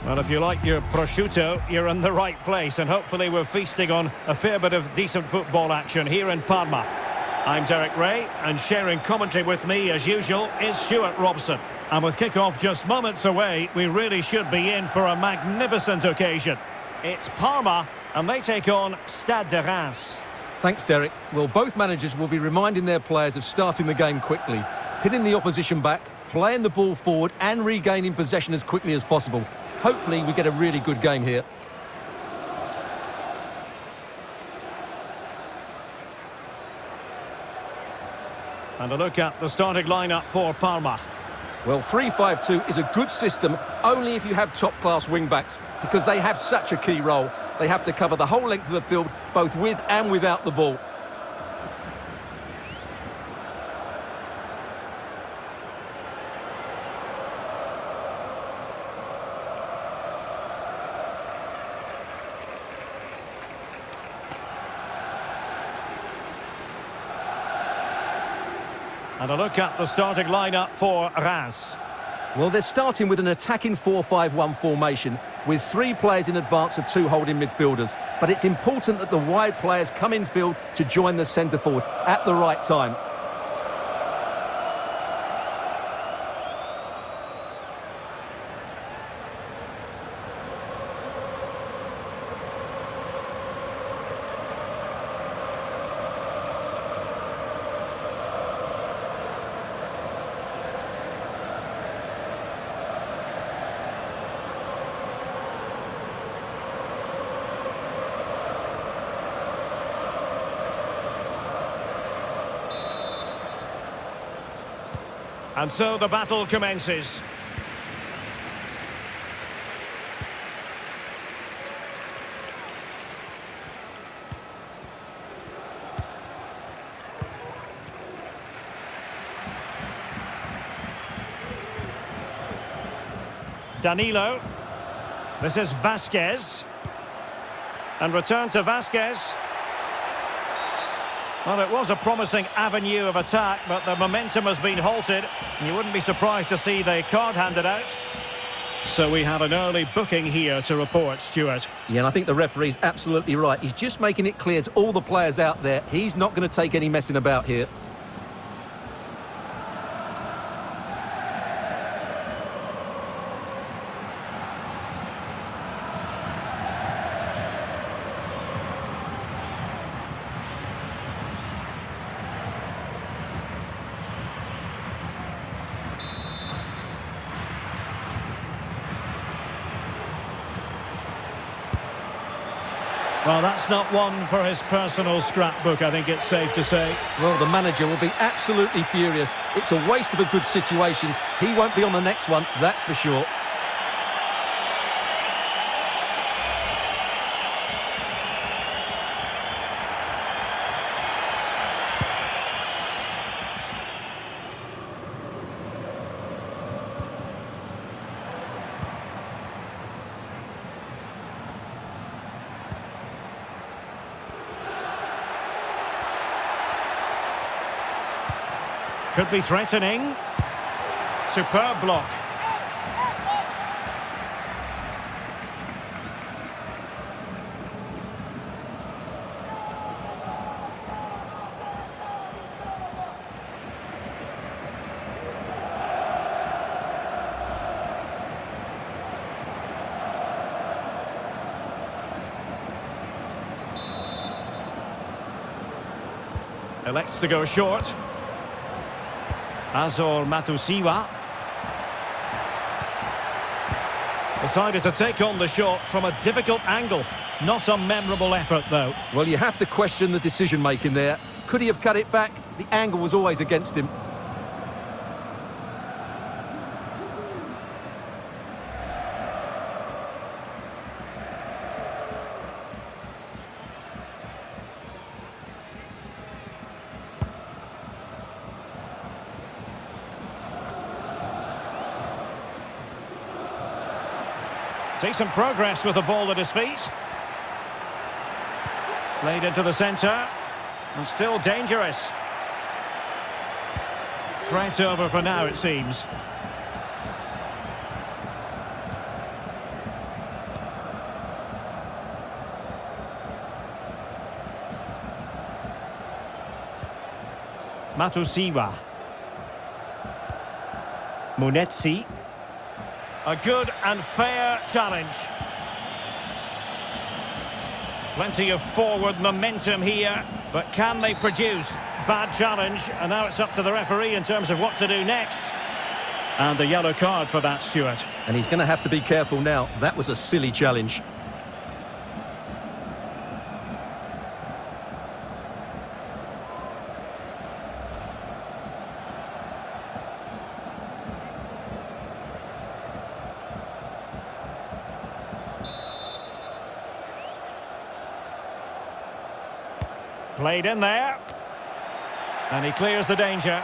Well, if you like your prosciutto, you're in the right place, and hopefully we're feasting on a fair bit of decent football action here in Parma. I'm Derek Ray, and sharing commentary with me, as usual, is Stuart Robson. And with kick-off just moments away, we really should be in for a magnificent occasion. It's Parma, and they take on Stade de Reims. Thanks, Derek. Well, both managers will be reminding their players of starting the game quickly, pinning the opposition back, playing the ball forward and regaining possession as quickly as possible. Hopefully we get a really good game here. And a look at the starting lineup for Parma. Well, 3-5-2 is a good system only if you have top-class wing-backs, because they have such a key role. They have to cover the whole length of the field, both with and without the ball. And a look at the starting lineup for Reims. Well, they're starting with an attacking 4-5-1 formation with 3 players in advance of 2 holding midfielders. But it's important that the wide players come in field to join the centre forward at the right time. And so the battle commences. Danilo. This is Vasquez. And return to Vasquez. Well, it was a promising avenue of attack, but the momentum has been halted. You wouldn't be surprised to see the card handed out. So we have an early booking here to report, Stuart. Yeah, and I think the referee's absolutely right. He's just making it clear to all the players out there, he's not going to take any messing about here. Well, that's not one for his personal scrapbook, I think it's safe to say. Well, the manager will be absolutely furious. It's a waste of a good situation. He won't be on the next one, that's for sure. Could be threatening. Superb block. Elects to go short. Azor Matusiwa decided to take on the shot from a difficult angle. Not a memorable effort, though. Well, you have to question the decision-making there. Could he have cut it back? The angle was always against him. Decent progress with the ball at his feet. Played into the centre. And still dangerous. Threat over for now, it seems. Matusiwa. Munetsi. A good and fair challenge. Plenty of forward momentum here, but can they produce? Bad challenge, and now it's up to the referee in terms of what to do next. And the yellow card for that, Stuart. And he's going to have to be careful now. That was a silly challenge. Played in there. And he clears the danger.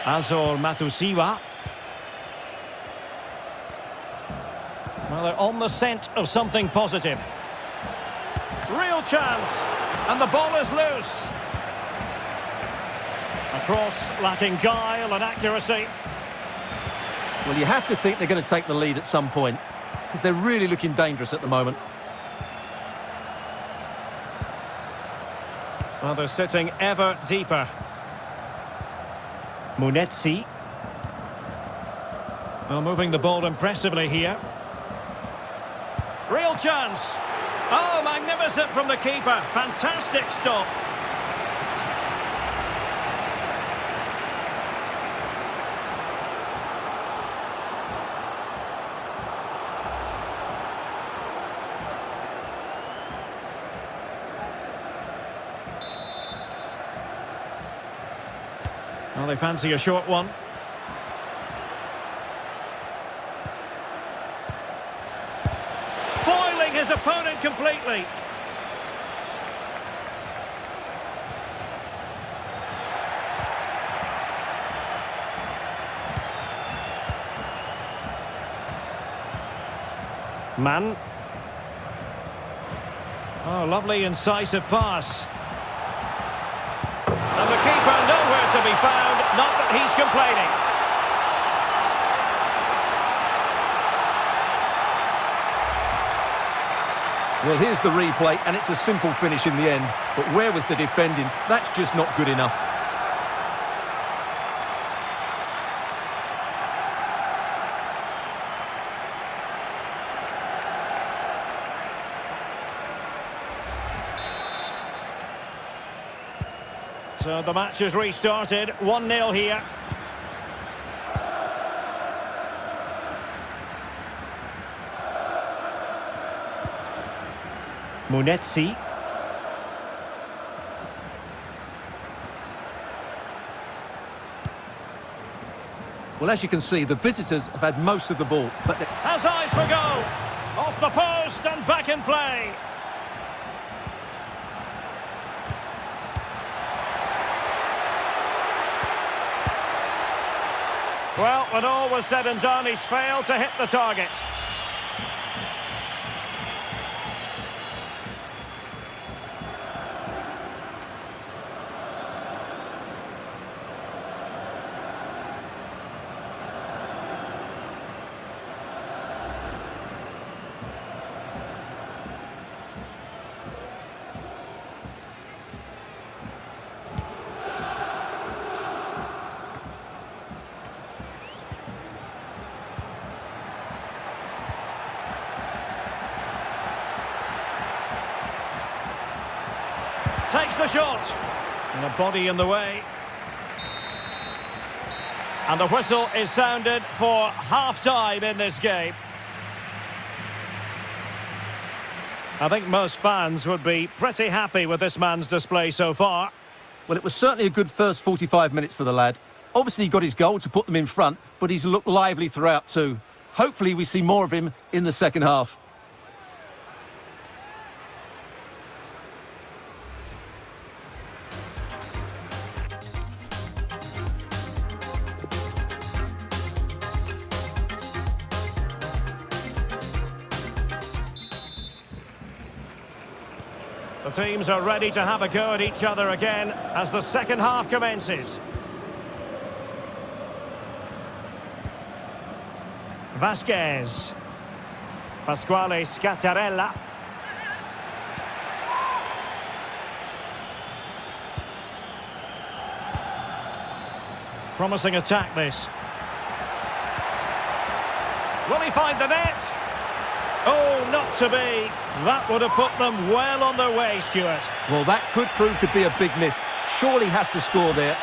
Azor Matusiwa. Well, they're on the scent of something positive. Real chance. And the ball is loose. A cross lacking guile and accuracy. Well, you have to think they're going to take the lead at some point, because they're really looking dangerous at the moment. Well, they're sitting ever deeper. Munetsi. Well, moving the ball impressively here. Real chance. Oh, magnificent from the keeper. Fantastic stop. Well, they fancy a short one. Foiling his opponent completely. Mann. Oh, lovely incisive pass. And the keeper nowhere to be found, not that he's complaining. Well, here's the replay, and it's a simple finish in the end. But where was the defending? That's just not good enough. So the match has restarted, 1-0 here. Munetsi. Well, as you can see, the visitors have had most of the ball, but Has eyes for goal. Off the post and back in play. Well, when all was said and done, he's failed to hit the target. Takes the shot. And a body in the way. And the whistle is sounded for half-time in this game. I think most fans would be pretty happy with this man's display so far. well, it was certainly a good first 45 minutes for the lad. Obviously, he got his goal to put them in front, but he's looked lively throughout too. Hopefully, we see more of him in the second half. The teams are ready to have a go at each other again as the second half commences. Vasquez. Pasquale Scattarella. Promising attack, this. Will he find the net? Oh, not to be. That would have put them well on their way, Stuart. Well, that could prove to be a big miss. Surely has to score there.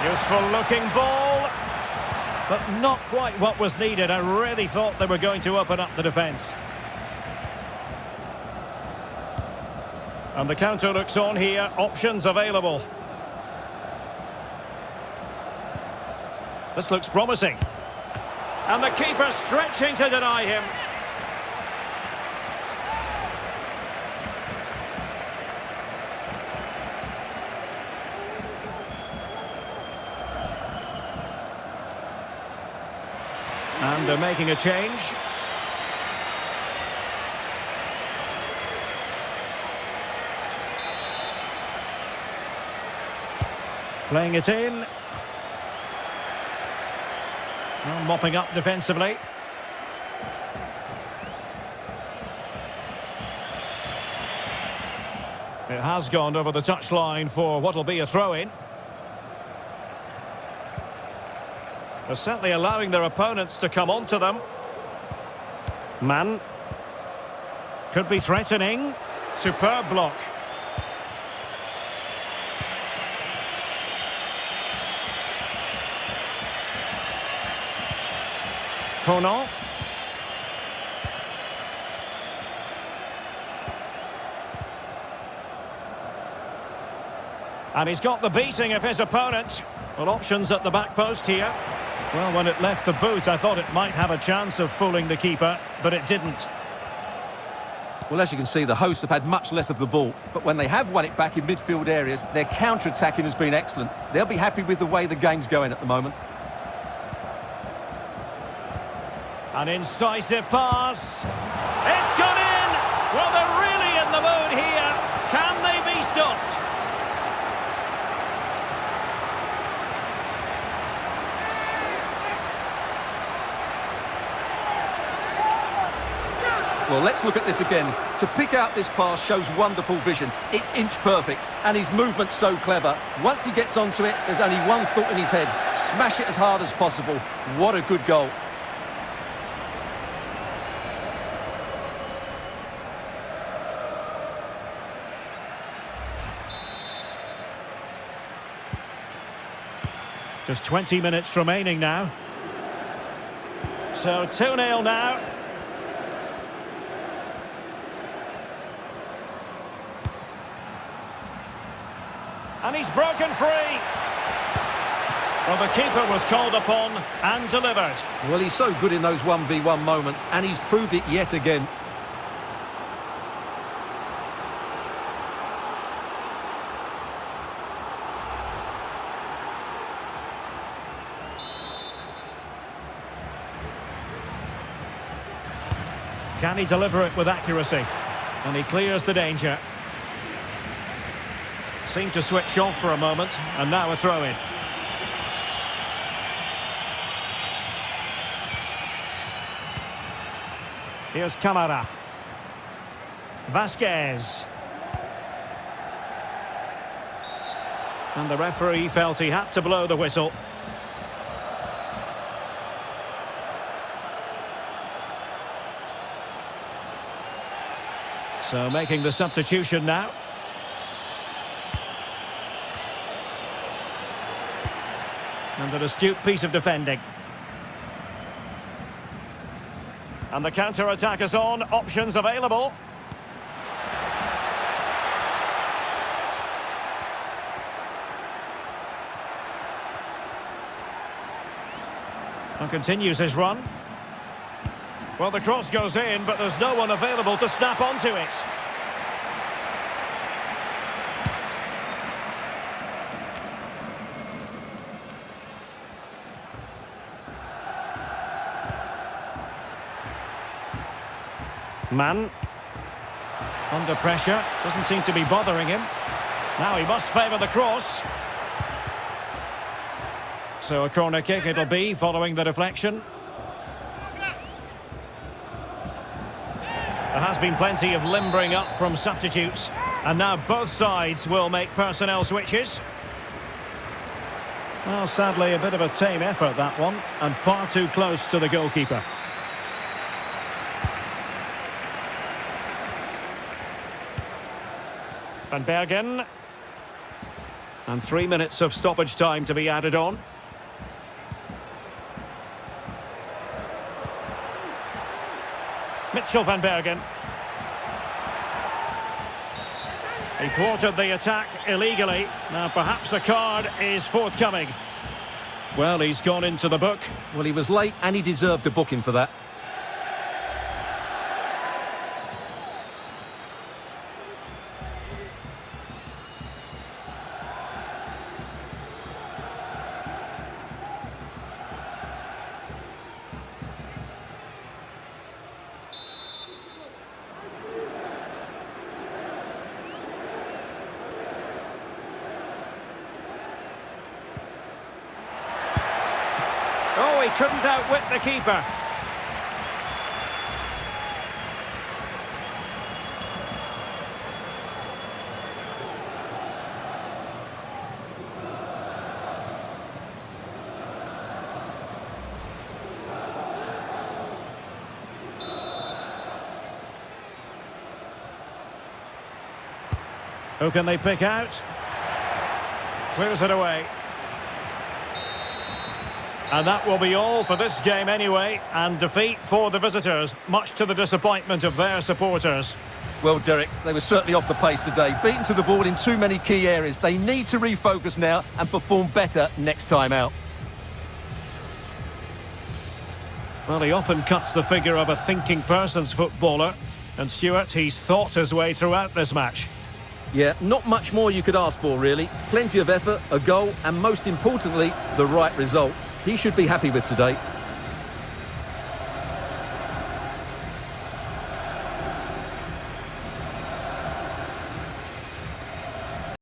Useful looking ball, but not quite what was needed. I really thought they were going to open up the defence. And the counter looks on here, options available. This looks promising. And the keeper stretching to deny him. And they're making a change. Playing it in. Well, mopping up defensively. It has gone over the touchline for what will be a throw-in. They're certainly allowing their opponents to come onto them. Man. Could be threatening. Superb block. Conan. And he's got the beating of his opponent. Well, options at the back post here. Well, when it left the boot, I thought it might have a chance of fooling the keeper, but it didn't. Well, as you can see, the hosts have had much less of the ball, but when they have won it back in midfield areas, their counter-attacking has been excellent. They'll be happy with the way the game's going at the moment. An incisive pass. It's gone in! Well, they're really in the mood here. Can they be stopped? Well, let's look at this again. To pick out this pass shows wonderful vision. It's inch perfect, and his movement's so clever. Once he gets onto it, there's only one thought in his head. Smash it as hard as possible. What a good goal. Just 20 minutes remaining now. So 2-0 now. And he's broken free. Well, the keeper was called upon and delivered. Well, he's so good in those 1v1 moments, and he's proved it yet again. Can he deliver it with accuracy? And he clears the danger. Seemed to switch off for a moment, and now a throw-in. Here's Camara. Vasquez. And the referee felt he had to blow the whistle. So making the substitution now. And an astute piece of defending. And the counter-attack is on, options available. And continues his run. Well, the cross goes in, but there's no one available to snap onto it. Man. Under pressure. Doesn't seem to be bothering him. Now he must favour the cross. So a corner kick it'll be following the deflection. There has been plenty of limbering up from substitutes. And now both sides will make personnel switches. Well, sadly, a bit of a tame effort, that one. And far too close to the goalkeeper. Van Bergen. And 3 minutes of stoppage time to be added on. Mitchell van Bergen. He thwarted the attack illegally. Now perhaps a card is forthcoming. Well, he's gone into the book. Well, he was late and he deserved a booking for that. Oh, he couldn't outwit the keeper. Who can they pick out? Clears it away. And that will be all for this game anyway, and defeat for the visitors, much to the disappointment of their supporters. Well, Derek, they were certainly off the pace today, beaten to the ball in too many key areas. They need to refocus now and perform better next time out. Well, he often cuts the figure of a thinking person's footballer, and Stuart, he's thought his way throughout this match. Yeah, not much more you could ask for, really. Plenty of effort, a goal, and most importantly, the right result. He should be happy with today.